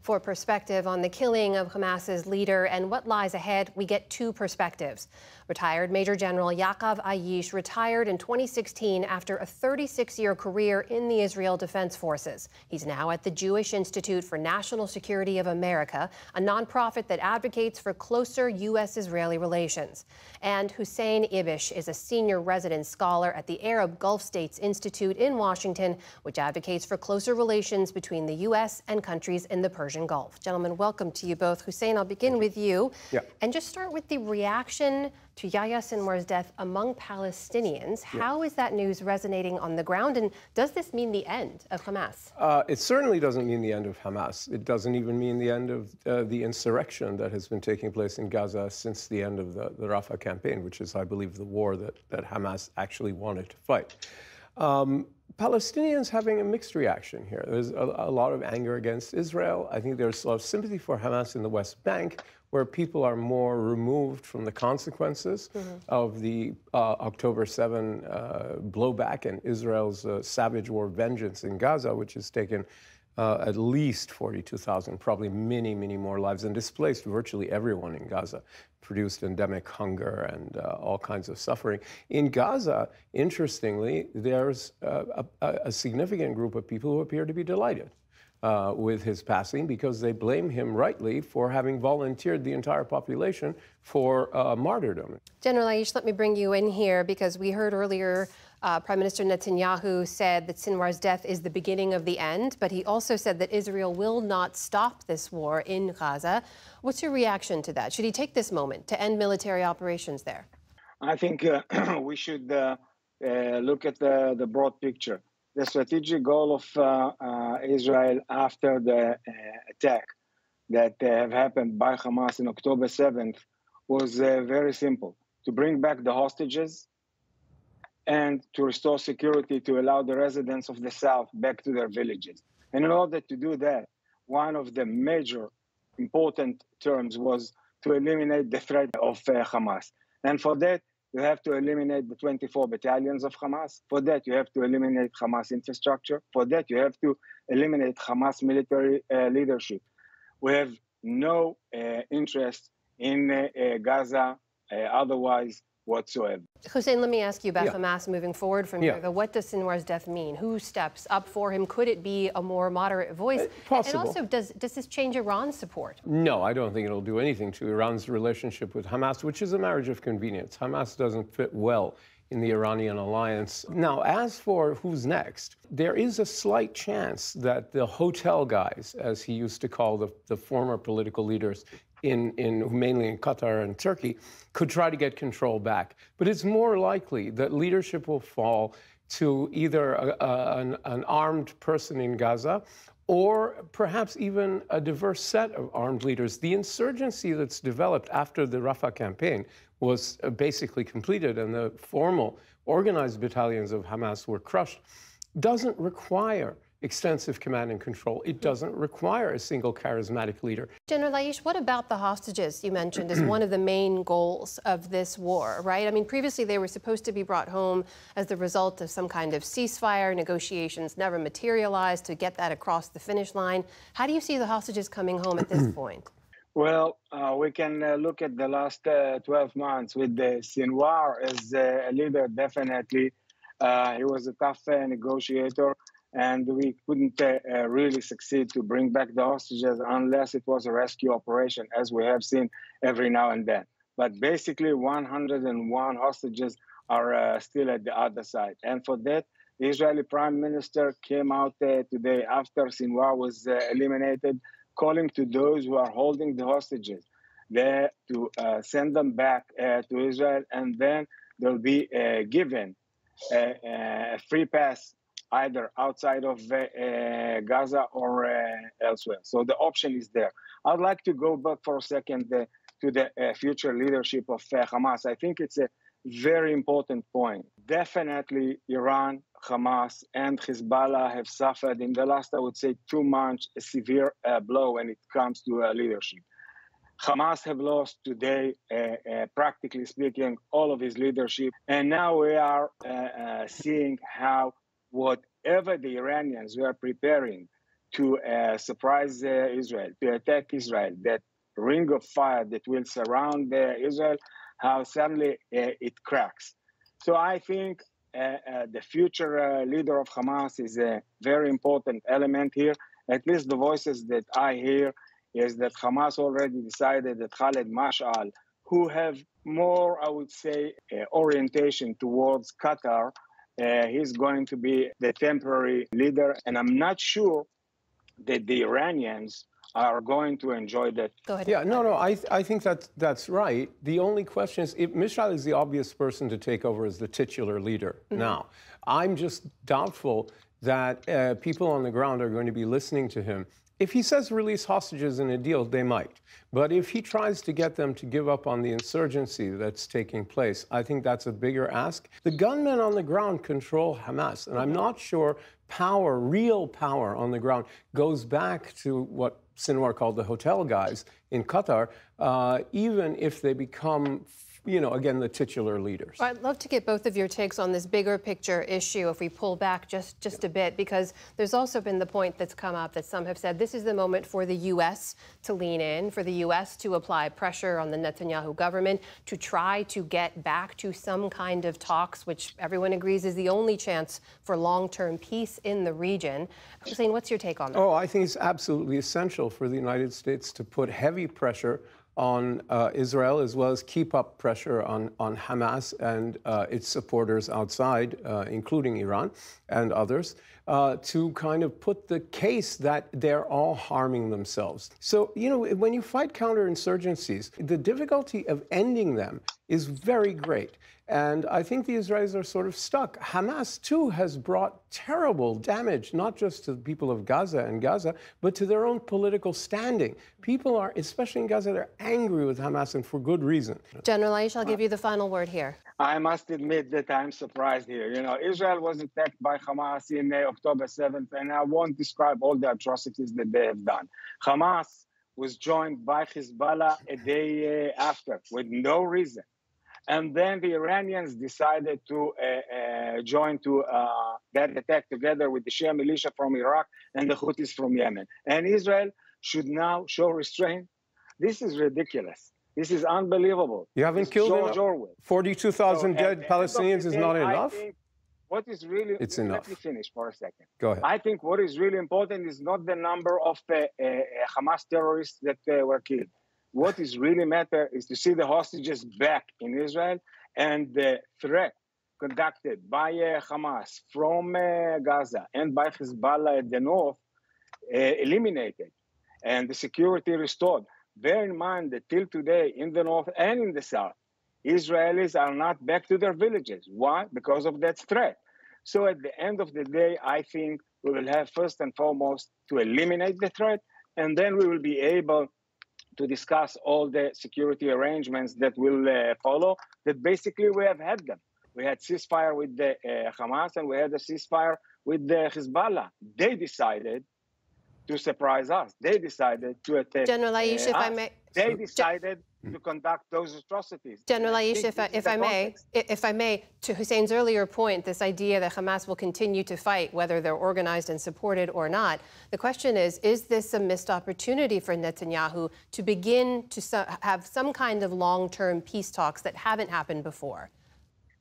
For perspective on the killing of Hamas's leader and what lies ahead, we get two perspectives. Retired Major General Yaakov Ayish retired in 2016 after a 36-year career in the Israel Defense Forces. He's now at the Jewish Institute for National Security of America, a nonprofit that advocates for closer U.S.-Israeli relations. And Hussein Ibish is a senior resident scholar at the Arab Gulf States Institute in Washington, which advocates for closer relations between the U.S. and countries in the Persian Gulf. Gentlemen, welcome to you both. Hussein, I'll begin with you. And just start with the reaction to Yahya Sinwar's death among Palestinians. How is that news resonating on the ground, and does this mean the end of Hamas? It certainly doesn't mean the end of Hamas. It doesn't even mean the end of the insurrection that has been taking place in Gaza since the end of the Rafah campaign, which is, I believe, the war that Hamas actually wanted to fight. Palestinians having a mixed reaction here. There's a lot of anger against Israel. I think there's a lot of sympathy for Hamas in the West Bank, where people are more removed from the consequences of the October 7 blowback and Israel's savage war vengeance in Gaza, which has taken at least 42,000, probably many, many more lives, and displaced virtually everyone in Gaza, produced endemic hunger and all kinds of suffering. In Gaza, interestingly, there's a significant group of people who appear to be delighted with his passing, because they blame him rightly for having volunteered the entire population for martyrdom. General Ayish, let me bring you in here, because we heard earlier Prime Minister Netanyahu said that Sinwar's death is the beginning of the end, but he also said that Israel will not stop this war in Gaza. What's your reaction to that? Should he take this moment to end military operations there? I think we should look at the broad picture. The strategic goal of Israel after the attack that have happened by Hamas on October 7th was very simple: to bring back the hostages and to restore security, to allow the residents of the South back to their villages. And in order to do that, one of the major important terms was to eliminate the threat of Hamas. And for that, you have to eliminate the 24 battalions of Hamas. For that, you have to eliminate Hamas infrastructure. For that, you have to eliminate Hamas military leadership. We have no interest in Gaza otherwise whatsoever. Hussein, let me ask you about Hamas moving forward from here. What does Sinwar's death mean? Who steps up for him? Could it be a more moderate voice? Possible. And also, does this change Iran's support? No, I don't think it'll do anything to Iran's relationship with Hamas, which is a marriage of convenience. Hamas doesn't fit well in the Iranian alliance. Now, as for who's next, there is a slight chance that the hotel guys, as he used to call the former political leaders, mainly in Qatar and Turkey, could try to get control back. But it's more likely that leadership will fall to either an armed person in Gaza, or perhaps even a diverse set of armed leaders. The insurgency that's developed after the Rafah campaign was basically completed, and the formal organized battalions of Hamas were crushed, doesn't require extensive command and control. It doesn't require a single charismatic leader. General Ayish, what about the hostages you mentioned as one of the main goals of this war, right? I mean, previously they were supposed to be brought home as the result of some kind of ceasefire. Negotiations never materialized to get that across the finish line. How do you see the hostages coming home at this point? Well, we can look at the last 12 months with Sinwar as a leader, definitely. He was a tough negotiator, and we couldn't really succeed to bring back the hostages unless it was a rescue operation, as we have seen every now and then. But basically, 101 hostages are still at the other side. And for that, the Israeli Prime Minister came out today after Sinwar was eliminated, calling to those who are holding the hostages there to send them back to Israel, and then they'll be given a free pass either outside of Gaza or elsewhere. So the option is there. I'd like to go back for a second to the future leadership of Hamas. I think it's a very important point. Definitely Iran, Hamas, and Hezbollah have suffered in the last, I would say, 2 months, a severe blow when it comes to leadership. Hamas have lost today, practically speaking, all of his leadership. And now we are seeing how whatever the Iranians were preparing to surprise Israel, to attack Israel, that ring of fire that will surround Israel, how suddenly it cracks. So I think the future leader of Hamas is a very important element here. At least the voices that I hear is that Hamas already decided that Khaled Mashal, who have more, I would say, orientation towards Qatar, he's going to be the temporary leader. And I'm not sure that the Iranians are going to enjoy that. Go ahead. Yeah, no, I think that's right. The only question is, if Mishal is the obvious person to take over as the titular leader now. I'm just doubtful that people on the ground are going to be listening to him. If he says release hostages in a deal, they might. But if he tries to get them to give up on the insurgency that's taking place, I think that's a bigger ask. The gunmen on the ground control Hamas, and I'm not sure power, real power on the ground, goes back to what Sinwar called the hotel guys in Qatar, even if they become, again, the titular leaders. I'd love to get both of your takes on this bigger picture issue if we pull back just a bit, because there's also been the point that's come up that some have said this is the moment for the U.S. to lean in, for the U.S. to apply pressure on the Netanyahu government to try to get back to some kind of talks, which everyone agrees is the only chance for long-term peace in the region. Hussein, what's your take on that? Oh, I think it's absolutely essential for the United States to put heavy pressure on Israel, as well as keep up pressure on Hamas and its supporters outside, including Iran and others, to kind of put the case that they're all harming themselves. So, when you fight counterinsurgencies, the difficulty of ending them is very great. And I think the Israelis are sort of stuck. Hamas, too, has brought terrible damage, not just to the people of Gaza, but to their own political standing. People are, especially in Gaza, they're angry with Hamas, and for good reason. General Aish, I'll give you the final word here. I must admit that I'm surprised here. Israel was attacked by Hamas in October 7th, and I won't describe all the atrocities that they have done. Hamas was joined by Hezbollah a day after, with no reason. And then the Iranians decided to join to that attack together with the Shia militia from Iraq and the Houthis from Yemen. And Israel should now show restraint. This is ridiculous. This is unbelievable. You haven't killed 42,000 dead Palestinians is not enough? What is really, it's enough. Let me finish for a second. Go ahead. I think what is really important is not the number of Hamas terrorists that were killed. What is really matter is to see the hostages back in Israel, and the threat conducted by Hamas from Gaza and by Hezbollah at the north eliminated, and the security restored. Bear in mind that till today, in the north and in the south, Israelis are not back to their villages. Why? Because of that threat. So at the end of the day, I think we will have first and foremost to eliminate the threat, and then we will be able to discuss all the security arrangements that will follow, that basically we have had them. We had ceasefire with the Hamas, and we had a ceasefire with the Hezbollah. They decided to surprise us. They decided to attack General Aish, if I may. They decided to conduct those atrocities. General Aish, if I may, to Hussein's earlier point, this idea that Hamas will continue to fight, whether they're organized and supported or not, the question is this a missed opportunity for Netanyahu to begin to have some kind of long-term peace talks that haven't happened before?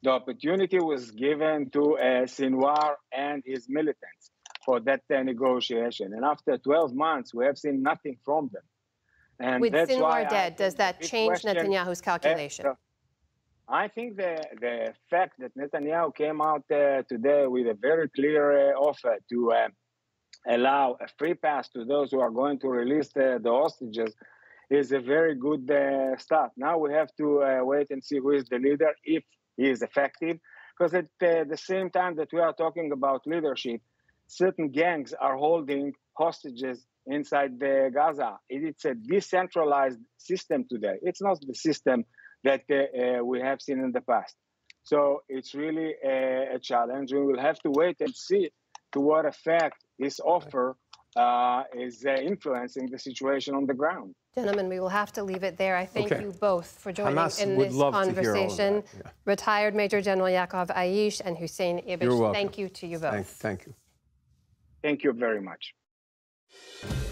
The opportunity was given to Sinwar and his militants for that negotiation. And after 12 months, we have seen nothing from them. And with that's Sinwar dead, does that change Netanyahu's calculation? I think the fact that Netanyahu came out today with a very clear offer to allow a free pass to those who are going to release the hostages is a very good start. Now we have to wait and see who is the leader, if he is effective, because at the same time that we are talking about leadership, certain gangs are holding hostages inside the Gaza. It's a decentralized system today. It's not the system that we have seen in the past. So it's really a challenge. We will have to wait and see to what effect this offer is influencing the situation on the ground. Gentlemen, we will have to leave it there. I thank you both for joining Hamas in would this love conversation. To hear all that. Retired Major General Yaakov Aish and Hussein Ibish. You're welcome. Thank you to you both. Thank you. Thank you very much. you.